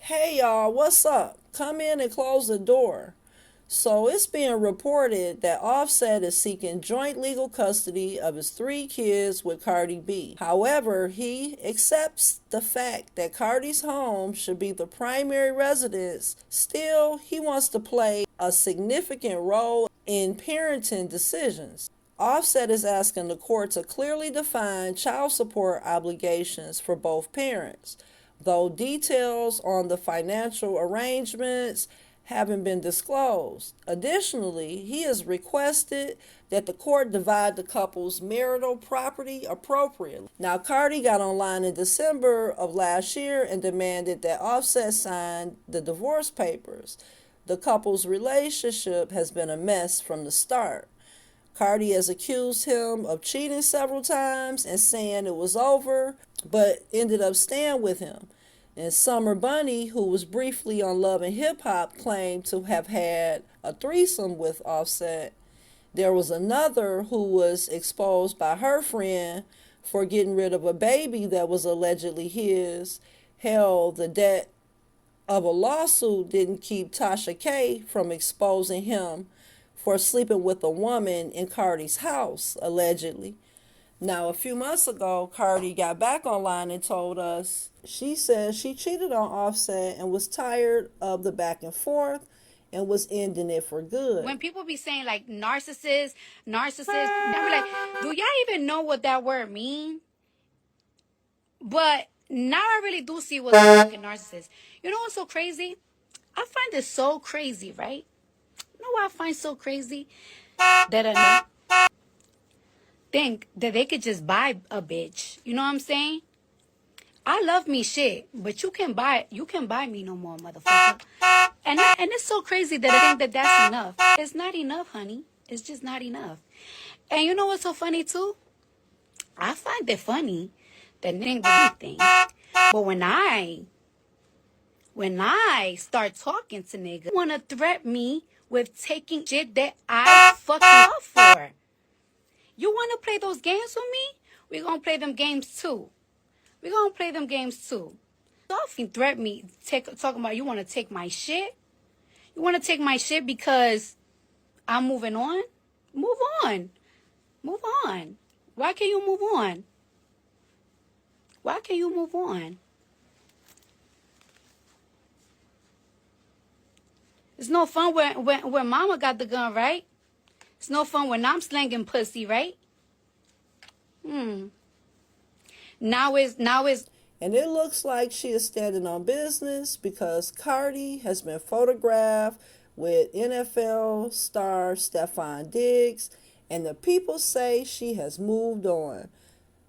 Hey y'all, what's up? Come in and close the door. So it's being reported that Offset is seeking joint legal custody of his three kids with Cardi B. However, he accepts the fact that Cardi's home should be the primary residence. Still, he wants to play a significant role in parenting decisions. Offset is asking the court to clearly define child support obligations for both parents, though details on the financial arrangements haven't been disclosed. Additionally, he has requested that the court divide the couple's marital property appropriately. Now, Cardi got online in December of last year and demanded that Offset sign the divorce papers. The couple's relationship has been a mess from the start. Cardi has accused him of cheating several times and saying it was over, but ended up staying with him. And Summer Bunny, who was briefly on Love and Hip Hop, claimed to have had a threesome with Offset. There was another who was exposed by her friend for getting rid of a baby that was allegedly his. Hell, the debt of a lawsuit didn't keep Tasha K from exposing him for sleeping with a woman in Cardi's house, allegedly. Now, a few months ago, Cardi got back online and told us she said she cheated on Offset and was tired of the back and forth and was ending it for good. When people be saying like narcissist, I be like, do y'all even know what that word means? But now I really do see what's a fucking narcissist. You know what's so crazy? I find it so crazy, right? You know what I find so crazy? That I think that they could just buy a bitch. You know what I'm saying? I love me shit, but you can buy me no more, motherfucker. And it's so crazy that I think that that's enough. It's not enough, honey. It's just not enough. And you know what's so funny too? I find it funny that niggas do anything. But when I start talking to niggas, wanna threaten me with taking shit that I fucking love for. You wanna play those games with me? We gonna play them games too. Don't threaten me talking about you wanna take my shit. You wanna take my shit because I'm moving on? Move on. Why can't you move on? It's no fun when mama got the gun, right? It's no fun when I'm slanging pussy, right? Now is And it looks like she is standing on business because Cardi has been photographed with NFL star Stefon Diggs, and the people say she has moved on.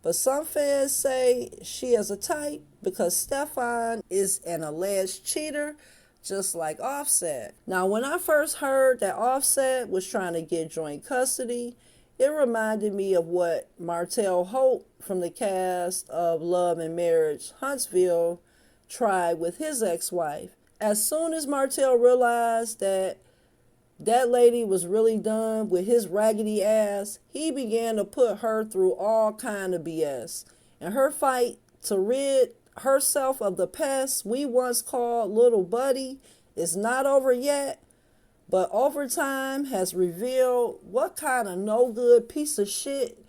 But some fans say she has a type because Stefon is an alleged cheater, just like Offset. Now, when I first heard that Offset was trying to get joint custody, it reminded me of what Martell Holt from the cast of Love and Marriage Huntsville tried with his ex-wife. As soon as Martell realized that lady was really done with his raggedy ass, he began to put her through all kind of BS. And her fight to rid herself of the pest we once called Little Buddy is not over yet, but over time has revealed what kind of no good piece of shit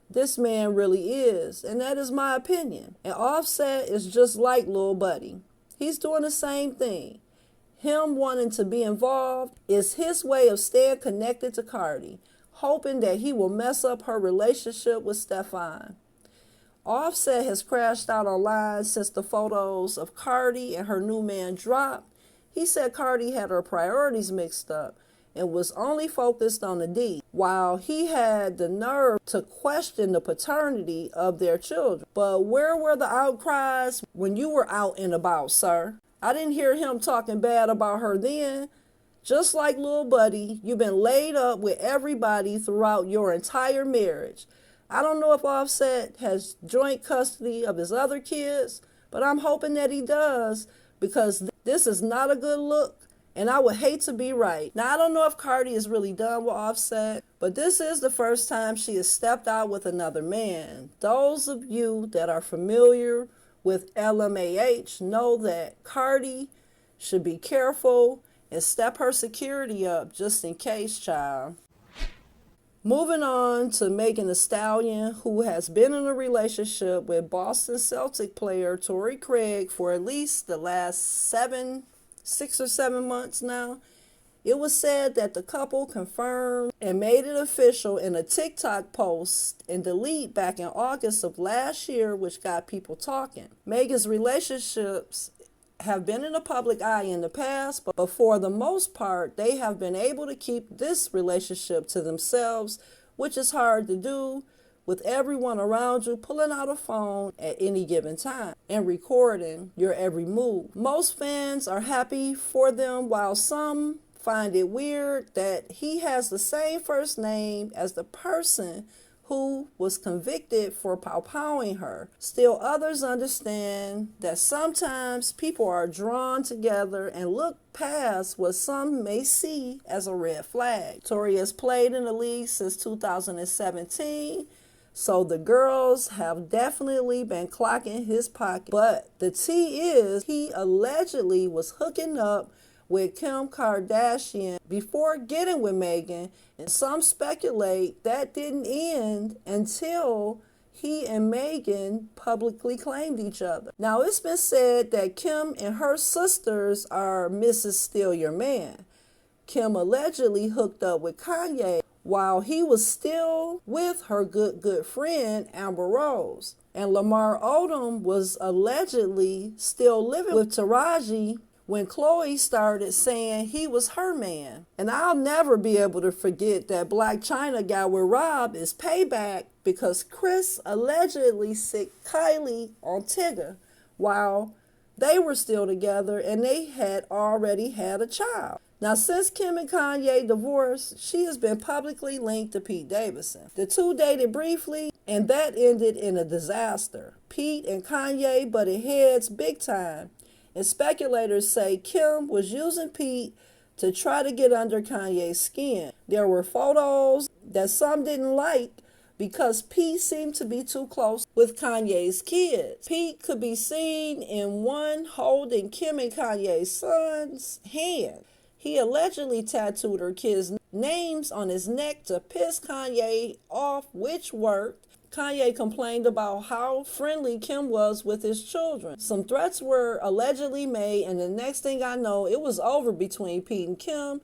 this man really is. And that is my opinion. And Offset is just like Lil Buddy. He's doing the same thing. Him wanting to be involved is his way of staying connected to Cardi, hoping that he will mess up her relationship with Stefon. Offset has crashed out online since the photos of Cardi and her new man dropped. He said Cardi had her priorities mixed up and was only focused on the D, while he had the nerve to question the paternity of their children. But where were the outcries when you were out and about, sir? I didn't hear him talking bad about her then. Just like Lil Buddy, you've been laid up with everybody throughout your entire marriage. I don't know if Offset has joint custody of his other kids, but I'm hoping that he does because this is not a good look, and I would hate to be right. Now, I don't know if Cardi is really done with Offset, but this is the first time she has stepped out with another man. Those of you that are familiar with LMAH know that Cardi should be careful and step her security up just in case, child. Moving on to Megan Thee Stallion, who has been in a relationship with Boston Celtic player Torrey for at least the last 6 or 7 months now. It was said that the couple confirmed and made it official in a TikTok post and delete back in August of last year, which got people talking. Megan's relationships have been in the public eye in the past, but for the most part, they have been able to keep this relationship to themselves, which is hard to do with everyone around you pulling out a phone at any given time and recording your every move. Most fans are happy for them, while some find it weird that he has the same first name as the person who was convicted for pow-powing her. Still, others understand that sometimes people are drawn together and look past what some may see as a red flag. Torrey has played in the league since 2017, so the girls have definitely been clocking his pocket. But the tea is, he allegedly was hooking up with Kim Kardashian before getting with Megan, and some speculate that didn't end until he and Megan publicly claimed each other. Now, it's been said that Kim and her sisters are Mrs. Steal Your Man. Kim allegedly hooked up with Kanye while he was still with her good friend Amber Rose. And Lamar Odom was allegedly still living with Taraji when Khloe started saying he was her man. And I'll never be able to forget that Black China guy with Rob is payback, because Chris allegedly sicked Kylie on Tigger while they were still together and they had already had a child. Now, since Kim and Kanye divorced, she has been publicly linked to Pete Davidson. The two dated briefly, and that ended in a disaster. Pete and Kanye butted heads big time, and speculators say Kim was using Pete to try to get under Kanye's skin. There were photos that some didn't like because Pete seemed to be too close with Kanye's kids. Pete could be seen in one holding Kim and Kanye's son's hand. He allegedly tattooed her kids' names on his neck to piss Kanye off, which worked. Kanye complained about how friendly Kim was with his children. Some threats were allegedly made, and the next thing I know, it was over between Pete and Kim,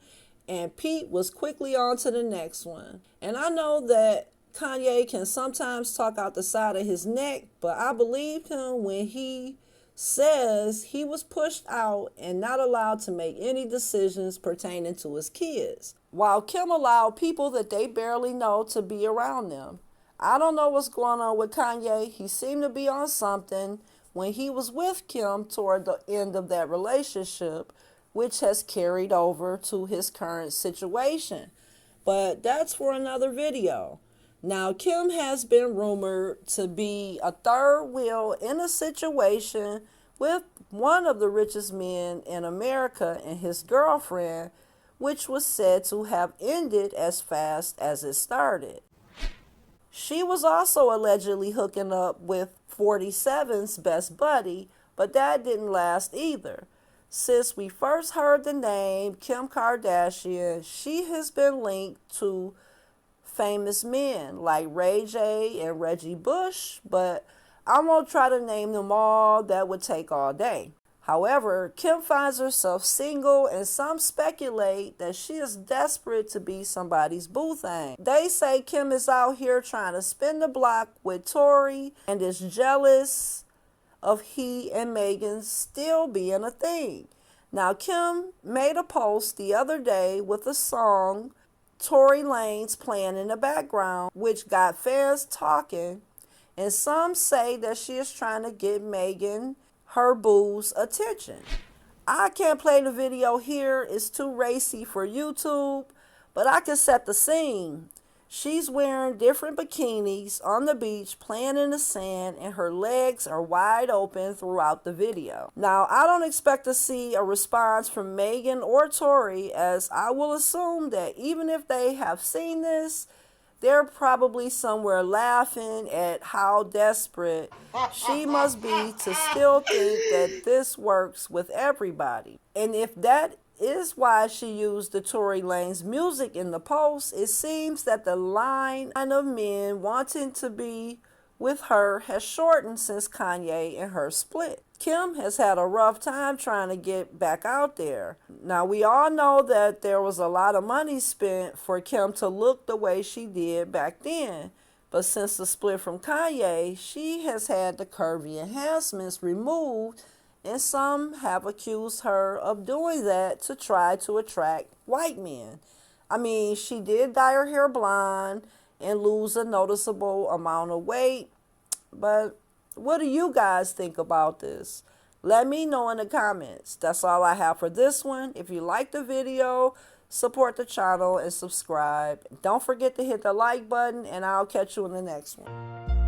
and Pete was quickly on to the next one. And I know that Kanye can sometimes talk out the side of his neck, but I believed him when he says he was pushed out and not allowed to make any decisions pertaining to his kids, while Kim allowed people that they barely know to be around them. I don't know what's going on with Kanye. He seemed to be on something when he was with Kim toward the end of that relationship, which has carried over to his current situation. But that's for another video. Now, Kim has been rumored to be a third wheel in a situation with one of the richest men in America and his girlfriend, which was said to have ended as fast as it started. She was also allegedly hooking up with 47's best buddy, but that didn't last either. Since we first heard the name Kim Kardashian, she has been linked to famous men like Ray J and Reggie Bush, but I won't try to name them all. That would take all day. However, Kim finds herself single, and some speculate that she is desperate to be somebody's boo thing. They say Kim is out here trying to spin the block with Torrey and is jealous of he and Megan still being a thing. Now, Kim made a post the other day with a song Tory Lanez playing in the background, which got fans talking, and some say that she is trying to get Megan her boo's attention. I can't play the video here, it's too racy for YouTube, but I can set the scene. She's wearing different bikinis on the beach, playing in the sand, and her legs are wide open throughout the video. Now, I don't expect to see a response from Megan or Torrey, as I will assume that even if they have seen this, They're probably somewhere laughing at how desperate she must be to still think that this works with everybody. And if that is why she used the Tory Lanez music in the post, it seems that the line of men wanting to be with her has shortened since Kanye and her split. Kim has had a rough time trying to get back out there. Now, we all know that there was a lot of money spent for Kim to look the way she did back then. But since the split from Kanye, she has had the curvy enhancements removed, and some have accused her of doing that to try to attract white men. I mean, she did dye her hair blonde and lose a noticeable amount of weight, but what do you guys think about this? Let me know in the comments. That's all I have for this one. If you like the video, support the channel and subscribe. Don't forget to hit the like button, and I'll catch you in the next one.